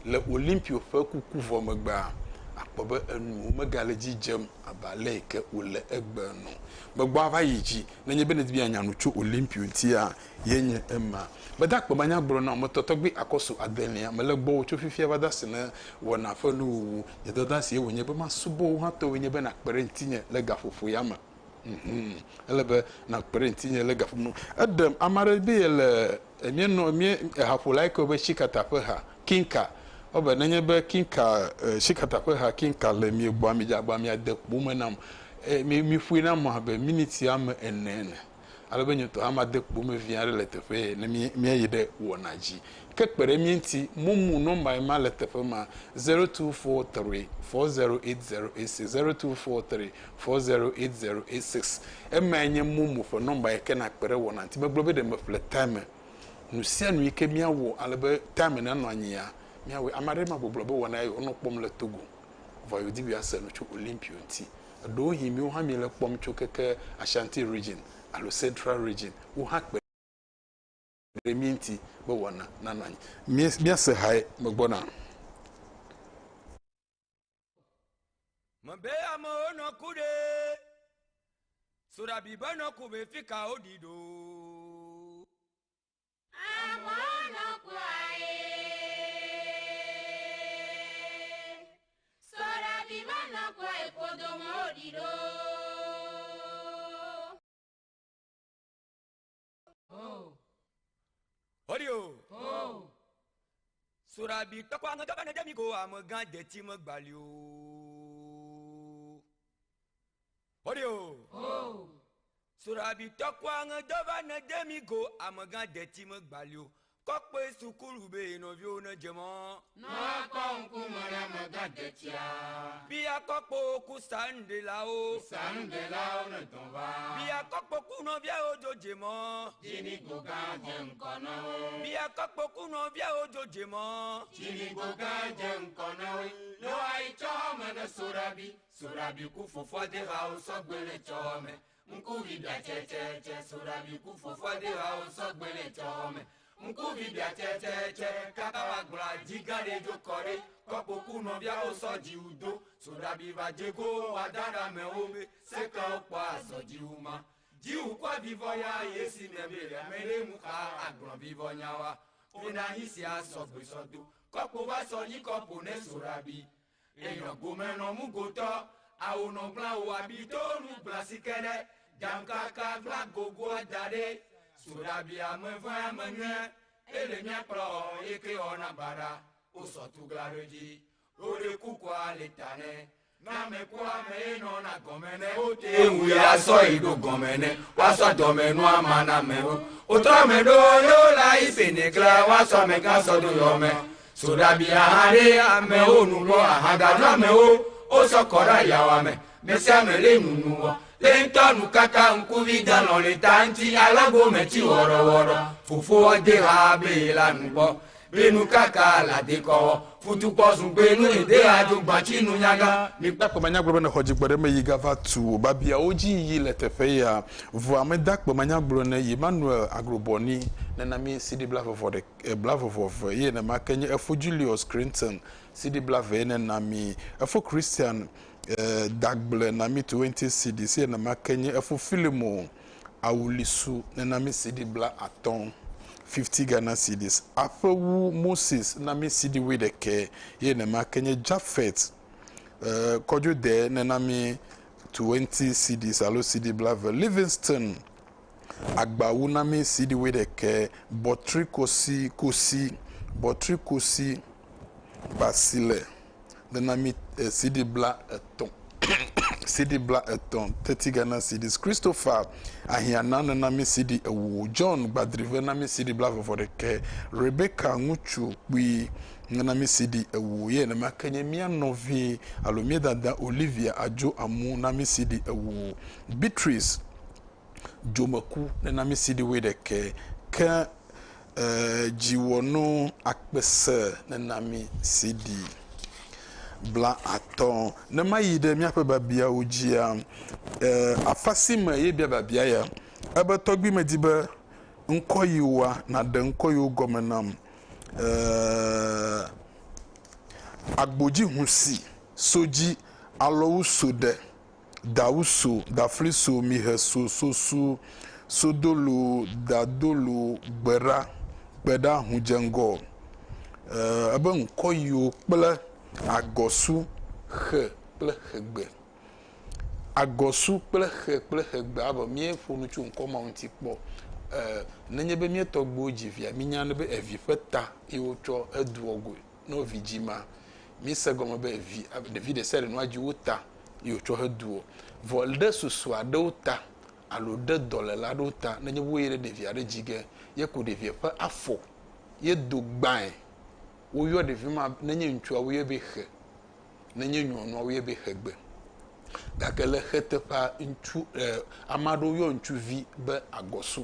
le Olympio fa kuku vomegba akpobe enu megaleji jem abale ke ole egbe no gbagba ava yiji na nye benedi bi anya no cho Olympio ntia yenye ema bada akpoba nya gboro na mototogbi akoso adenia melegbo cho fifia bada sene wona fa no yedoda se wonye be masubo ha to wonye be na kpere ntinye le gafofo yama elebe na kpere ntinye le gafofo no adam amare bi ele emie no emie hafo like obe shikata fa ha kinka obe nenye be kinka shikata fa ha kinka le mi gba mi ade kpo menam mi fuina mo be minute am enene alebe nyoto amade kpo me via le teƒe ne mi yi de wɔna dzi ke kpere mi ŋuti mumu nɔmba ma le teƒe ma 0243 408086 0243 408086 ema nye mumu ƒe nɔmba yi ke na kpere wɔna nti megblɔ be de me ƒle time nu sia nu yi ke miawɔ alebe time na nɔ anyi ya miawɔ ame aɖe ma gbɔgblɔ be wɔna yi wònɔ kpɔm le Togo vɔ yodi bi ase no tso Olympio nti eɖewo hi miwo hã mi le kpɔm tso keke Ashanti region alo Central region wo hã kpe mi nti be wɔna na nɔ anyi miase hae megbɔna. Mbe amewo nɔ ku ɖe soɖabi be nɔ ku be fika wo ɖi ɖo. Amewo nɔ kua ye soɖabi be nɔ kua ye kodomo wo ɖi ɖo. Odio. Soɖabi tɔkɔ aŋe gaba ne ɖe mi go amegã deti me gbali o. Odio. Soɖabi tɔkɔ aŋe dɔva ne ɖe mi go amegã deti me gbali o. Kɔkpe sukulu be nɔviwo ne dze mɔ. N'akpɔ ŋkume ɖe amegã detia. Bia kɔkpo ku sandelawo. Sandelawo ne dɔn va. Bia kɔkpo ku nɔviawo dzo dze mɔ. Dzinigo gã dze ŋkɔ na wo. Bia kɔkpo ku nɔviawo dzo dze mɔ. Dzinigo gã dze ŋkɔ na wo. Ne woayi tsɔme ne soɖabi. Soɖabi ku fofoa de hawo sɔgbe le tsɔme. Ŋkuvi bia tsɛtsɛtsɛ. Soɖabi ku fofoa de hawo sɔgbe le tsɔme. Ŋkuvi bia tsɛtsɛtsɛ kaka wa gblɔ adi gã ɖe dzo kɔ ɖe kɔkpo ku nɔviawo sɔ dziwu do soɖabi va dzego wa da ɖe amewo be sekawo kpɔ azɔ dziwu ma dziwu kɔ vivɔ ya yesi ne be ame ɖe mu xa agblɔ vivɔ nya wa yina yi sia sɔgbesɔdo kɔkpo va sɔ nyi kɔpo ne soɖabi enɔ gome nɔ mugotɔ awo nɔ gblã wo abi to nu gblã si ke ɖe dzamkaka gblã gogoa da ɖe. Soɖabi ameve amenye ele miakplɔ eke wɔna baɖa wosɔ tugla ɖe dzi woɖe kukua le ta nɛ n'ame ku ame ye nɔna gɔme nɛ wote ewu ya sɔ yi ɖo gɔme nɛ woasɔ dɔmenu ama na amewo wotrɔ me ɖo ne wola yi senekla woasɔ ame gã sɔ do yɔme soɖabi aha ɖe amewo nugbɔ aha gaɖo amewo wosɔ kɔ ɖe ayawa me mesia me le nunu wɔ. Le ŋutɔ nu kaka ŋkuvi dalɔ le ta ŋuti alago metsi wɔɖɔwɔɖɔ fofoa de ha be la nugbɔ be nu kaka la de kɔwɔ futukpɔ zugbe nu de ha dzo gbatsi nu nyaga. Dakpo manyagblɔ be ne xɔ dzigbɔ ɖe me yi gava tu babiawo dzi yi le teƒe ya vɔ ame dakpo manyagblɔ ne Emmanuel Agrobɔni nenami sidi blaveve ye nema ke nye efo Julius Clinton sidi blave nenami efo Christian Dagble nami 20 CDs ye nama ke nye efo Filimo Awulisu nenami sidi bla atɔn 50 Ghana CDs Afewu Moses nami sidi wedeke ye nema ke nye Jafet Kojo de nenami 20 CDs alo CD blave Livingston Agbawu nami CD wedeke Botri Kosi Basile nenami CD bla eton CD bla eton 30 Ghana CDs Christopher Ahiana nenami CD ewu John Gbadrive nami CD bla vedeke Rebecca Nguchu Kpi nenami CD ewu ye nema kenye mia novi alo mia dada Olivia Ajo Amu nami CD ewu Beatrice Jomaku nenami CD wedeke ke Jiwono Akpese nenami CD bla atɔn ne ma yi de miaƒe babia wo dzia afasi me ye bia babia ya ebe tɔgbi me di be ŋkɔ yiwoa na de ŋkɔ yiwo gɔme nam agbodzi husi soji alɔwu so de dawu so dafli so mihe so sosu sodolo dadolo gbeda hudzengo ebe ŋkɔ yiwo kple Agosu xe kple xegbe Agosu kple xe kple xegbe abo mie fonu tso ŋkɔ ma ŋuti kpɔ nenye be mie tɔgbewo dzi via mi nya ne be evi ƒe ta ye wotsɔ eduɔ goe ne wovi dzi ma mi se gɔme be ɖevi ɖe sia ɖe nua dzi wo ta ye wotsɔ he duɔ vɔ ɖe susu aɖewo ta alo de dole la do ta na nye wo yere devia de jige ye ko devia pa afo ye do gban wo yo devia ma na nye ntwa wo ye be he na nye nyono wo ye be hegbe gakele hete pa ntwu amado yo ntwi be agoso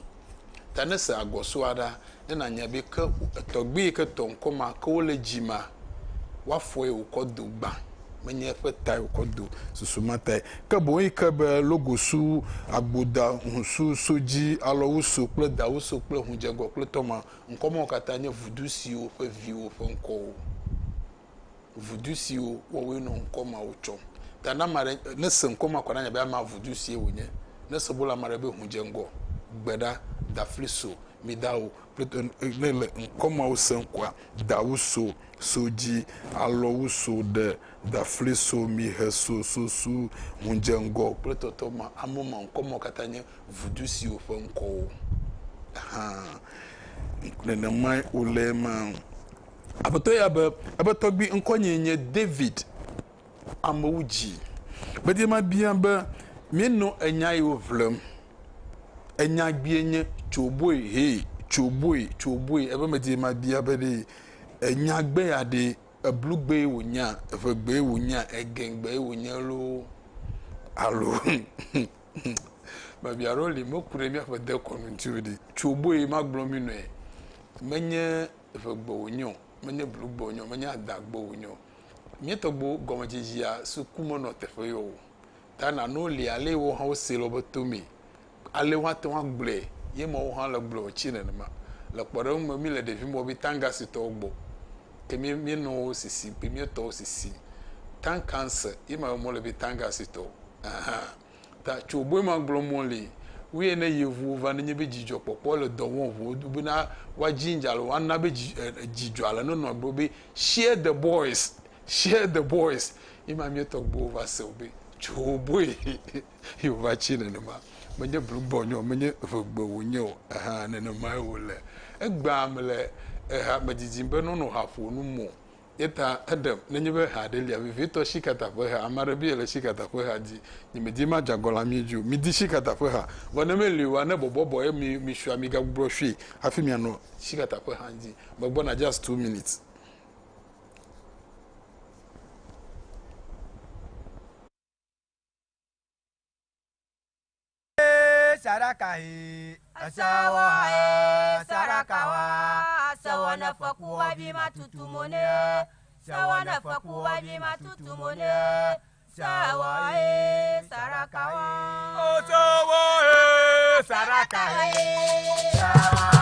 tane se agoso ada na nya be ka togbi ke tonkoma ka wo le jima wa fo e wo kodo gban menye fe tai kodo susuma tai ka boyi ka be logosu agboda hunsu soji alowuso ple dawuso ple hunjego ple toma nkomo kata nye vudusi o fe viwo fe nko vudusi o wo we no nkoma ocho tana mare ne se nkoma kwa nya be ma vudusi e wonye ne se bola mare be hunjengo gbeda dafliso midao ple ne nkoma o se nkwa dawuso soji alowuso de dafliso mi heso sosu munjengo pletoto ma amoma nkomo katanye vudusi ofenko nene mai ulema abato ya abato bi nkonyenye David amouji bedi ma bia ba mieno enya yovlem enya bienye choboi he choboi ebe medi ma bia bedi enya gbe ya de blugbe wonya efegbe wonya egengbe wonya lo alo ba biaro le mokure mi afa de konuntiudi chobo e magblomi no e menye efegbe wonyo menye blugbe wonyo menye adagbo wonyo mi togbo gomajia sukumo no tefoyo tana no le ale wo ha o se lo botomi ale wa to wa gble ye mo ha lo gble o chine ma le pore mo mi le de fi mo bi tanga si to ogbo kemi mi no sisi pe mi to sisi tan cancer ima mo le bi tanga sito ta chobo ma glomoli we na yevu va na nye be jijo popo le do won vo du na wa jinja lo wan na be jijo ala no no be share the boys ima mi to gbo va se obi chobo yo va chine no ma menye blue bonyo menye fogbo wonyo ne no mai wole egba amle ha majijimbe no hafo no mo eta adam nenye be ha de lia vito shikata fo ha amara bi ele shikata fo ha ji ni medima jagola miju mi di shikata fo ha wona me liwa na bobobo mi hwa mi ga gbro hwe afi mi ano shikata fo ha ji gbogbo na just 2 minutes Sarakahi asawa sarakawa sawana fakuwa bima tutumone sawana fakuwa bima tutumone sawa sarakahi sawa sarakahi sawa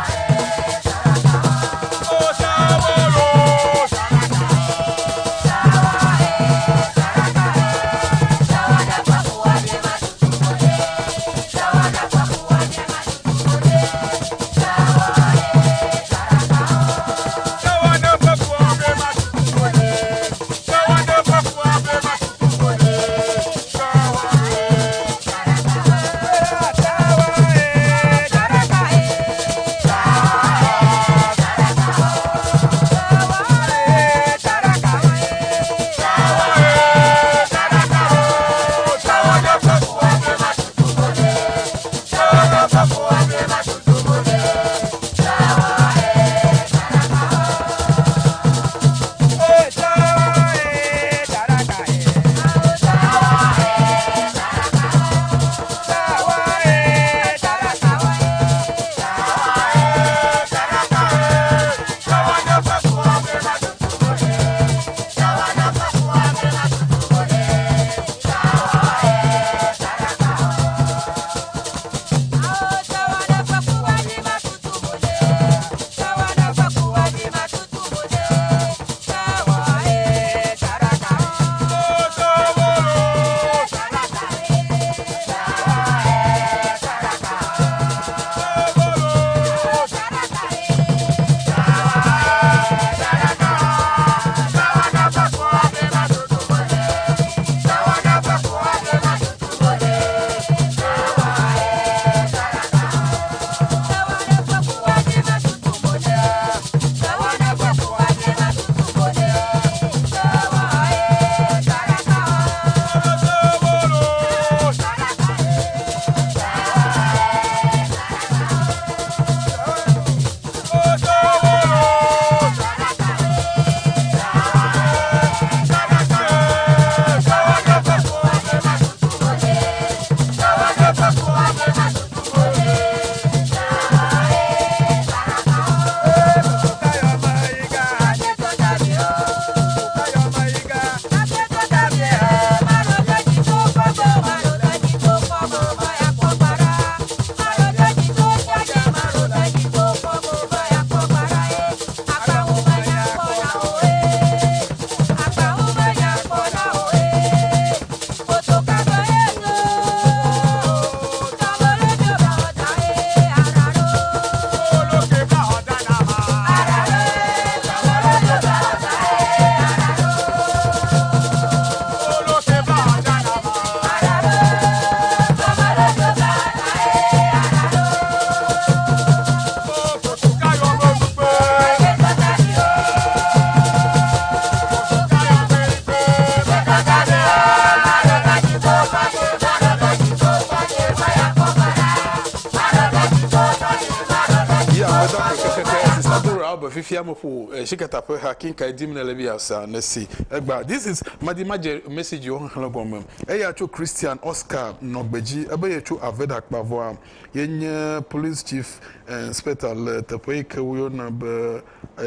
Alright, but if you am for she get up her king kai dim na lebi asa na see. Egba this is madi message you on gom. Eya cho Christian Oscar Nogbeji ebe ye cho Aveda Kpavo yenye police chief inspector le tepoe ke wo na be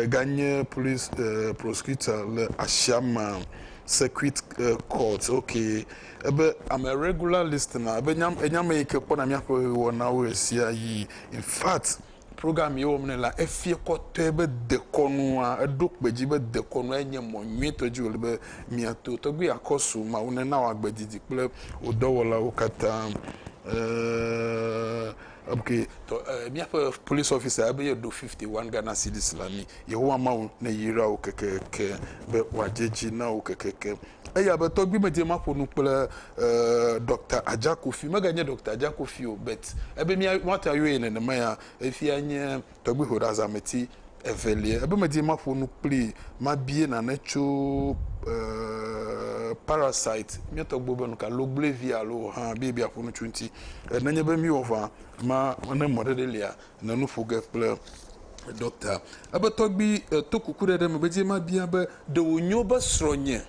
ganye police prosecutor le Ashama circuit court. Okay, ebe I'm a regular listener. Ebe nyam ke pona mi apo wo na wo sia yi. In fact, program yo mne la efie kote be dekonu a edok beji be dekonu enye monwe toji olbe miato to gbe akosu ma une na wa gbedidi ple odowola okata okay to police officer be do 51 Ghana cedis lami ye ho ama na yira o kekeke be wajeji na o kekeke eya be to gbe meje mapo nu ple Dr. Ajakofi maganye Dr. Ajakofi o bet ebe mi what are you in na ma efi anye to gbe horazameti evelie ebe meje mapo nu ple ma bie na nacho parasite mi to gbo benu ka logle via lo ha baby afunu 20 na nye be mi over ma na modelia na nu fuge ple doctor ebe to gbe to kukure de me beje ma bia be de onyo be sronye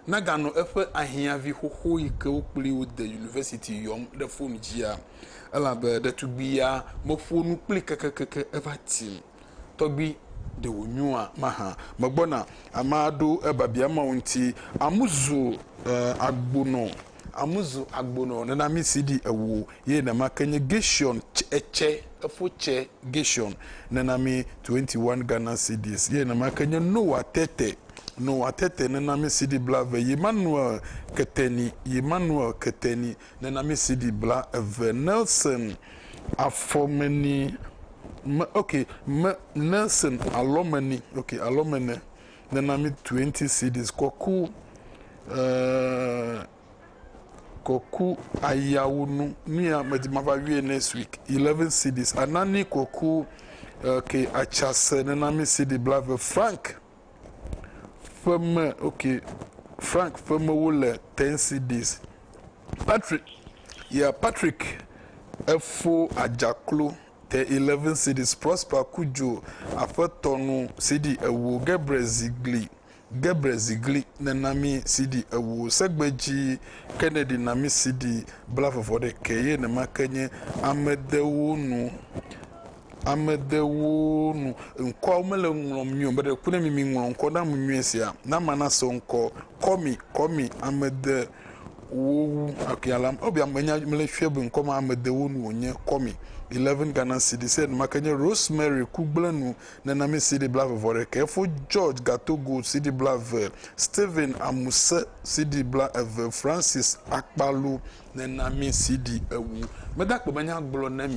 na gano efe ahia vi hoho ike okpli with the university yom the phone gia ala be de tugbia mo phone kpli kekekeke everteam to gbe de wonua maha magbona amado ebabia maunti amuzu agbono na mi sidi ewu ye na makanye gation eche efoche gation na mi 21 Ghana cedis ye na makanye no atete na mi sidi blave Emmanuel Keteni na mi sidi bla eve Nelson Afomeni okay, Nelson Alomani, okay, Alomene, then I mean 20 CDs. Koku Ayawunu, Nia Medimavawi next week, 11 CDs. Anani Koku, okay, Achase, then I mean CD Blave Frank Firme, okay, Frank Firme Wole, 10 CDs. Patrick F4 Ajaklo. 11 cities. Prosper Kujo Afetonu CD ewu Gebre Zigli Nenami CD ewu Segbeji Kennedy Nami CD Blafo for the Keye Nemakenye Amedewonu nkwa umele ngomnyo bede kune mimi ngomko na mumyesia na manaso nko komi amede wo akialam obi amenya mele hwebu nkoma amedewonu onye komi 11 Ghana cedis said makanye Rosemary Kuglanu Nenami CD Blave Voreke for George Gatogo CD Blave Stephen Amuse CD Blave Francis Akpalu Nenami CD ewu medak banya gbolo nami